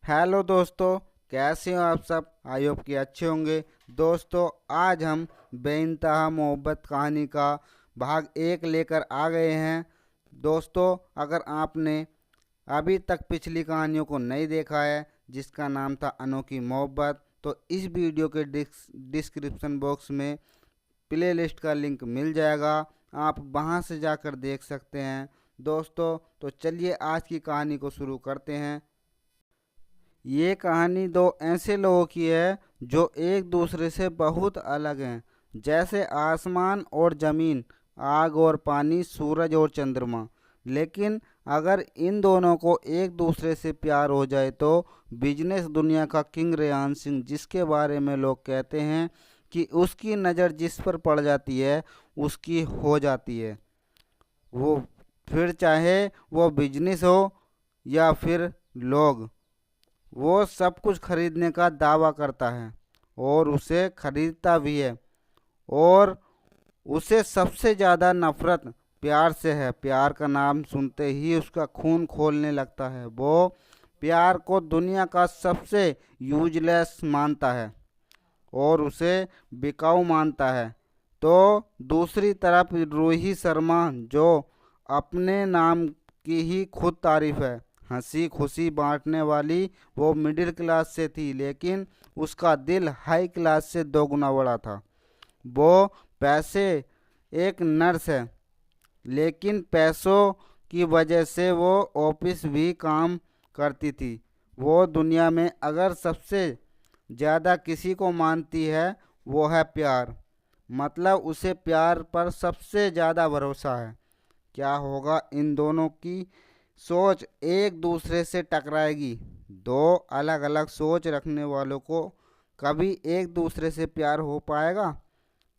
Hello दोस्तों, कैसे हो आप सब। आई होप कि अच्छे होंगे। दोस्तों, आज हम बेइंतहा मोहब्बत कहानी का भाग 1 लेकर आ गए हैं। दोस्तों, अगर आपने अभी तक पिछली कहानियों को नहीं देखा है जिसका नाम था अनोखी मोहब्बत, तो इस वीडियो के डिस्क्रिप्शन बॉक्स में प्ले लिस्ट का लिंक मिल जाएगा। आप वहां से जाकर देख सकते हैं। दोस्तों, तो चलिए आज की कहानी को शुरू करते हैं। ये कहानी दो ऐसे लोगों की है जो एक दूसरे से बहुत अलग हैं, जैसे आसमान और ज़मीन, आग और पानी, सूरज और चंद्रमा। लेकिन अगर इन दोनों को एक दूसरे से प्यार हो जाए तो बिजनेस दुनिया का किंग रेहान सिंह, जिसके बारे में लोग कहते हैं कि उसकी नज़र जिस पर पड़ जाती है उसकी हो जाती है। वो फिर चाहे वो बिजनेस हो या फिर लोग, वो सब कुछ खरीदने का दावा करता है और उसे खरीदता भी है। और उसे सबसे ज़्यादा नफरत प्यार से है। प्यार का नाम सुनते ही उसका खून खोलने लगता है। वो प्यार को दुनिया का सबसे यूजलेस मानता है और उसे बिकाऊ मानता है। तो दूसरी तरफ रूही शर्मा, जो अपने नाम की ही खुद तारीफ है, हंसी खुशी बांटने वाली, वो मिडिल क्लास से थी लेकिन उसका दिल हाई क्लास से दोगुना बड़ा था। वो पैसे एक नर्स है, लेकिन पैसों की वजह से वो ऑफिस भी काम करती थी। वो दुनिया में अगर सबसे ज़्यादा किसी को मानती है वो है प्यार। मतलब उसे प्यार पर सबसे ज़्यादा भरोसा है। क्या होगा, इन दोनों की सोच एक दूसरे से टकराएगी। दो अलग अलग सोच रखने वालों को कभी एक दूसरे से प्यार हो पाएगा?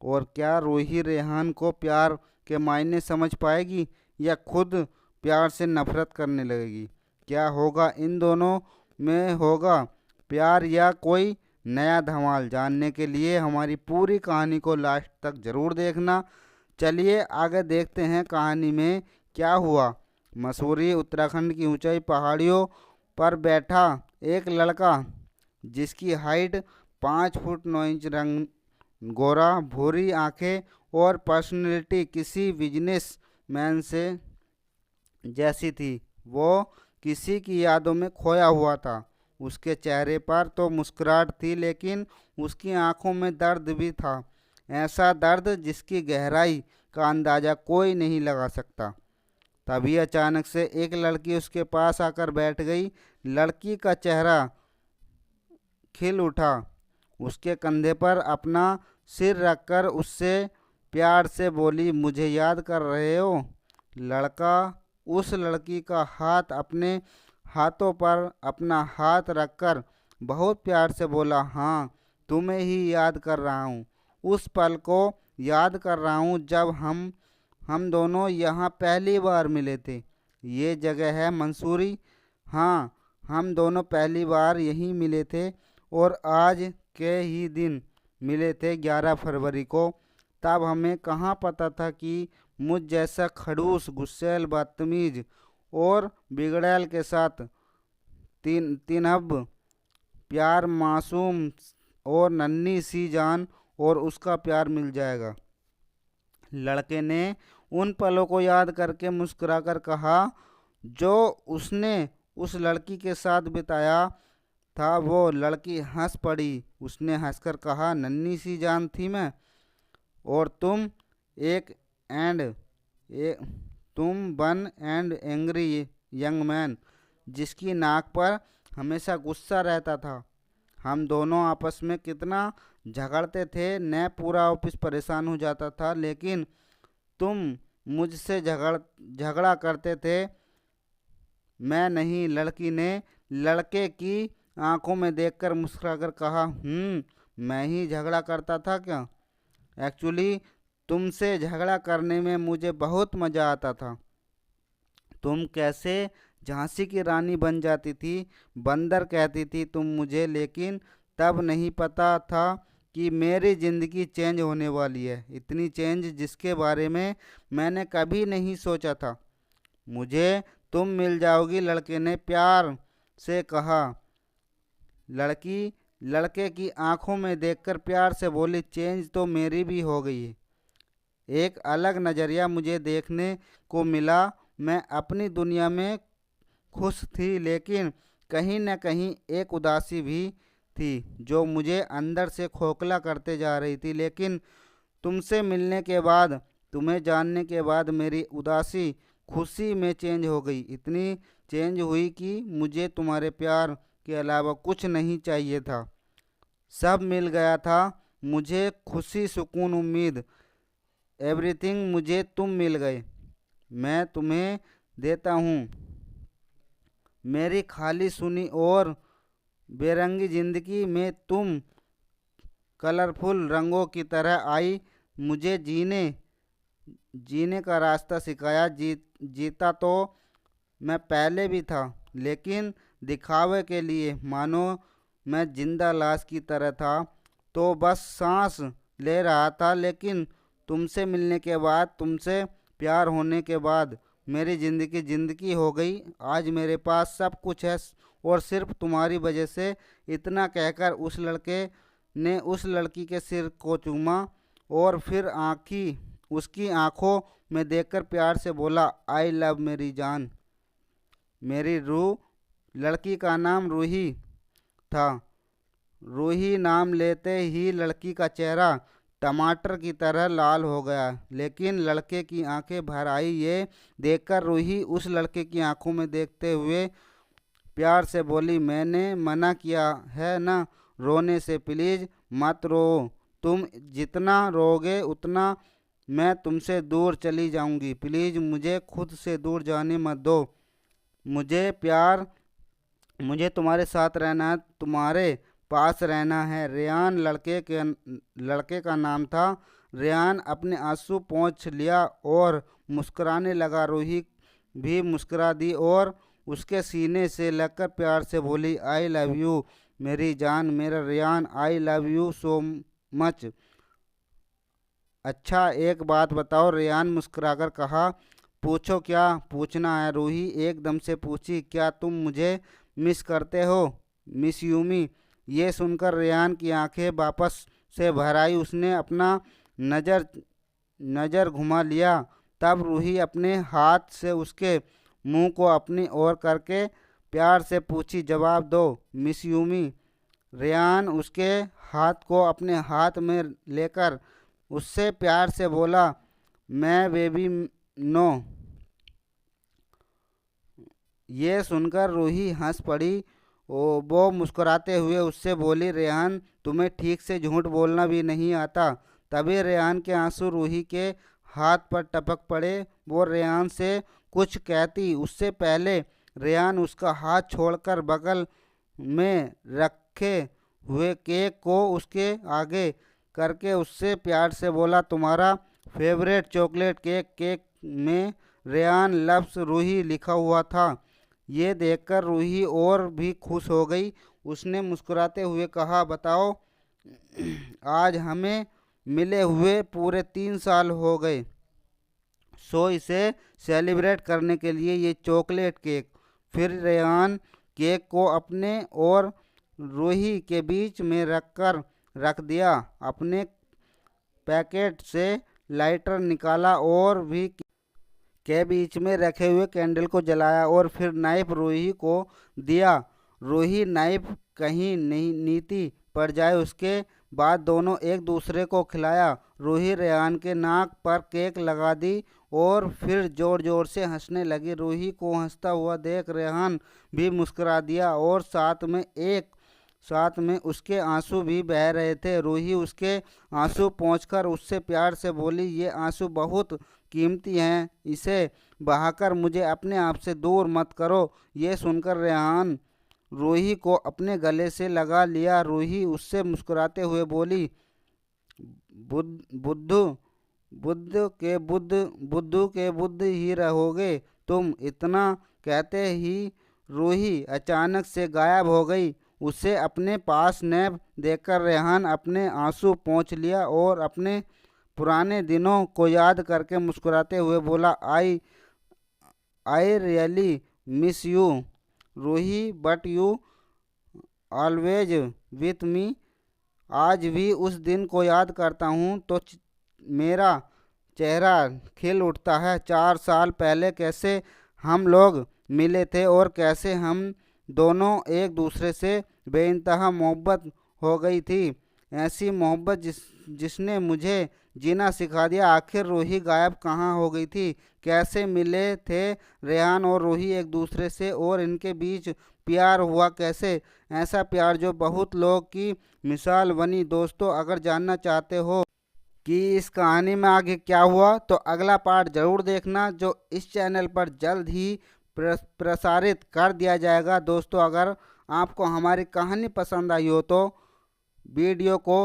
और क्या रूही रेहान को प्यार के मायने समझ पाएगी या खुद प्यार से नफरत करने लगेगी? क्या होगा इन दोनों में, होगा प्यार या कोई नया धमाल? जानने के लिए हमारी पूरी कहानी को लास्ट तक ज़रूर देखना। चलिए आगे देखते हैं कहानी में क्या हुआ। मसूरी उत्तराखंड की ऊंचाई पहाड़ियों पर बैठा एक लड़का, जिसकी हाइट 5 फुट 9 इंच, रंग गोरा, भूरी आंखें और पर्सनैलिटी किसी बिजनेस मैन से जैसी थी। वो किसी की यादों में खोया हुआ था। उसके चेहरे पर तो मुस्कुराहट थी, लेकिन उसकी आंखों में दर्द भी था। ऐसा दर्द जिसकी गहराई का अंदाज़ा कोई नहीं लगा सकता। तभी अचानक से एक लड़की उसके पास आकर बैठ गई। लड़की का चेहरा खिल उठा। उसके कंधे पर अपना सिर रखकर उससे प्यार से बोली, मुझे याद कर रहे हो? लड़का उस लड़की का हाथ अपने हाथों पर अपना हाथ रखकर बहुत प्यार से बोला, हाँ, तुम्हें ही याद कर रहा हूँ। उस पल को याद कर रहा हूँ जब हम दोनों यहाँ पहली बार मिले थे। ये जगह है मंसूरी। हाँ, हम दोनों पहली बार यहीं मिले थे और आज के ही दिन मिले थे, 11 फरवरी को। तब हमें कहाँ पता था कि मुझ जैसा खड़ूस, गुस्सैल, बदतमीज और बिगड़ैल के साथ तिनहब प्यार, मासूम और नन्ही सी जान और उसका प्यार मिल जाएगा। लड़के ने उन पलों को याद करके मुस्कुराकर कहा जो उसने उस लड़की के साथ बिताया था। वो लड़की हंस पड़ी। उसने हंसकर कहा, नन्ही सी जान थी मैं, और तुम एक एंड ए, तुम one and angry young man, जिसकी नाक पर हमेशा गुस्सा रहता था। हम दोनों आपस में कितना झगड़ते थे, न पूरा ऑफिस परेशान हो जाता था, लेकिन तुम मुझसे झगड़ा करते थे, मैं नहीं। लड़की ने लड़के की आंखों में देखकर मुस्कुराकर कहा, मैं ही झगड़ा करता था क्या? एक्चुअली तुमसे झगड़ा करने में मुझे बहुत मज़ा आता था। तुम कैसे झांसी की रानी बन जाती थी, बंदर कहती थी तुम मुझे, लेकिन तब नहीं पता था कि मेरी ज़िंदगी चेंज होने वाली है। इतनी चेंज जिसके बारे में मैंने कभी नहीं सोचा था। मुझे तुम मिल जाओगी, लड़के ने प्यार से कहा। लड़की लड़के की आंखों में देखकर प्यार से बोली, चेंज तो मेरी भी हो गई है। एक अलग नज़रिया मुझे देखने को मिला। मैं अपनी दुनिया में खुश थी, लेकिन कहीं न कहीं एक उदासी भी थी जो मुझे अंदर से खोखला करते जा रही थी। लेकिन तुमसे मिलने के बाद, तुम्हें जानने के बाद मेरी उदासी खुशी में चेंज हो गई। इतनी चेंज हुई कि मुझे तुम्हारे प्यार के अलावा कुछ नहीं चाहिए था। सब मिल गया था मुझे, खुशी, सुकून, उम्मीद, एवरीथिंग। मुझे तुम मिल गए। मैं तुम्हें देता हूँ मेरी खाली सुनी और बेरंगी ज़िंदगी में तुम कलरफुल रंगों की तरह आई। मुझे जीने जीने का रास्ता सिखाया। जीता तो मैं पहले भी था, लेकिन दिखावे के लिए, मानो मैं जिंदा लाश की तरह था। तो बस सांस ले रहा था। लेकिन तुमसे मिलने के बाद, तुमसे प्यार होने के बाद मेरी ज़िंदगी ज़िंदगी हो गई। आज मेरे पास सब कुछ है और सिर्फ तुम्हारी वजह से। इतना कहकर उस लड़के ने उस लड़की के सिर को चूमा और फिर उसकी आंखों में देखकर प्यार से बोला, आई लव मेरी जान, मेरी रूह। लड़की का नाम रूही था। रूही नाम लेते ही लड़की का चेहरा टमाटर की तरह लाल हो गया। लेकिन लड़के की आंखें भर आई ये देखकर रूही उस लड़के की आंखों में देखते हुए प्यार से बोली, मैंने मना किया है ना रोने से, प्लीज़ मत रो। तुम जितना रोगे उतना मैं तुमसे दूर चली जाऊंगी। प्लीज़ मुझे खुद से दूर जाने मत दो। मुझे प्यार मुझे तुम्हारे साथ रहना है, तुम्हारे पास रहना है। रेयान लड़के का नाम था। रेयान अपने आंसू पोंछ लिया और मुस्कुराने लगा। रूही भी मुस्कुरा दी और उसके सीने से लगकर प्यार से बोली, आई लव यू मेरी जान, मेरा Reyan, I love you so much. अच्छा एक बात बताओ, रेयान मुस्कुराकर कहा। पूछो, क्या पूछना है? रूही एकदम से पूछी, क्या तुम मुझे मिस करते हो? Miss Yumi. ये सुनकर रेयान की आंखें वापस से भर आई। उसने अपना नज़र नज़र घुमा लिया। तब रूही अपने हाथ से उसके मुंह को अपनी ओर करके प्यार से पूछी, जवाब दो मिस यूमी। रेयान उसके हाथ को अपने हाथ में लेकर उससे प्यार से बोला, मैं बेबी नो। ये सुनकर रूही हंस पड़ी। वो मुस्कुराते हुए उससे बोली, रेहान तुम्हें ठीक से झूठ बोलना भी नहीं आता। तभी रेहान के आंसू रूही के हाथ पर टपक पड़े। वो रेहान से कुछ कहती उससे पहले रेहान उसका हाथ छोड़कर बगल में रखे हुए केक को उसके आगे करके उससे प्यार से बोला, तुम्हारा फेवरेट चॉकलेट केक। केक में रेहान लफ्ज़ रूही लिखा हुआ था। ये देखकर रूही और भी खुश हो गई। उसने मुस्कुराते हुए कहा, बताओ आज हमें मिले हुए पूरे 3 साल हो गए, सो इसे सेलिब्रेट करने के लिए ये चॉकलेट केक। फिर रेहान केक को अपने और रूही के बीच में रख दिया। अपने पैकेट से लाइटर निकाला और भी के बीच में रखे हुए कैंडल को जलाया और फिर नाइफ रूही को दिया। रूही नाइफ कहीं नहीं नीति पड़ जाए उसके बाद दोनों एक दूसरे को खिलाया। रूही रेहान के नाक पर केक लगा दी और फिर जोर जोर से हंसने लगी। रूही को हंसता हुआ देख रेहान भी मुस्कुरा दिया और साथ में उसके आंसू भी बह रहे थे। रूही उसके आंसू पोंछकर उससे प्यार से बोली, ये आंसू बहुत कीमती हैं, इसे बहाकर मुझे अपने आप से दूर मत करो। ये सुनकर रेहान रूही को अपने गले से लगा लिया। रूही उससे मुस्कुराते हुए बोली, बुद्धू बुद्धू के बुद्ध ही रहोगे तुम। इतना कहते ही रूही अचानक से गायब हो गई। उसे अपने पास न देखकर रेहान अपने आंसू पोंछ लिया और अपने पुराने दिनों को याद करके मुस्कुराते हुए बोला, I really miss you Ruhi, but you always with me. आज भी उस दिन को याद करता हूँ तो मेरा चेहरा खिल उठता है। 4 साल पहले कैसे हम लोग मिले थे और कैसे हम दोनों एक दूसरे से बेइंतहा मोहब्बत हो गई थी। ऐसी मोहब्बत जिसने मुझे जीना सिखा दिया। आखिर रूही गायब कहाँ हो गई थी? कैसे मिले थे रेहान और रूही एक दूसरे से और इनके बीच प्यार हुआ कैसे? ऐसा प्यार जो बहुत लोग की मिसाल बनी। दोस्तों, अगर जानना चाहते हो कि इस कहानी में आगे क्या हुआ तो अगला पार्ट ज़रूर देखना, जो इस चैनल पर जल्द ही प्रसारित कर दिया जाएगा। दोस्तों, अगर आपको हमारी कहानी पसंद आई हो तो वीडियो को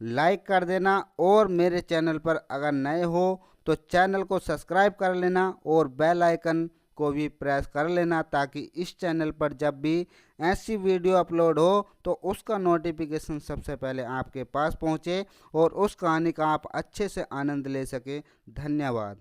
लाइक कर देना और मेरे चैनल पर अगर नए हो तो चैनल को सब्सक्राइब कर लेना और बेल आइकन को भी प्रेस कर लेना, ताकि इस चैनल पर जब भी ऐसी वीडियो अपलोड हो तो उसका नोटिफिकेशन सबसे पहले आपके पास पहुंचे और उस कहानी का आप अच्छे से आनंद ले सके। धन्यवाद।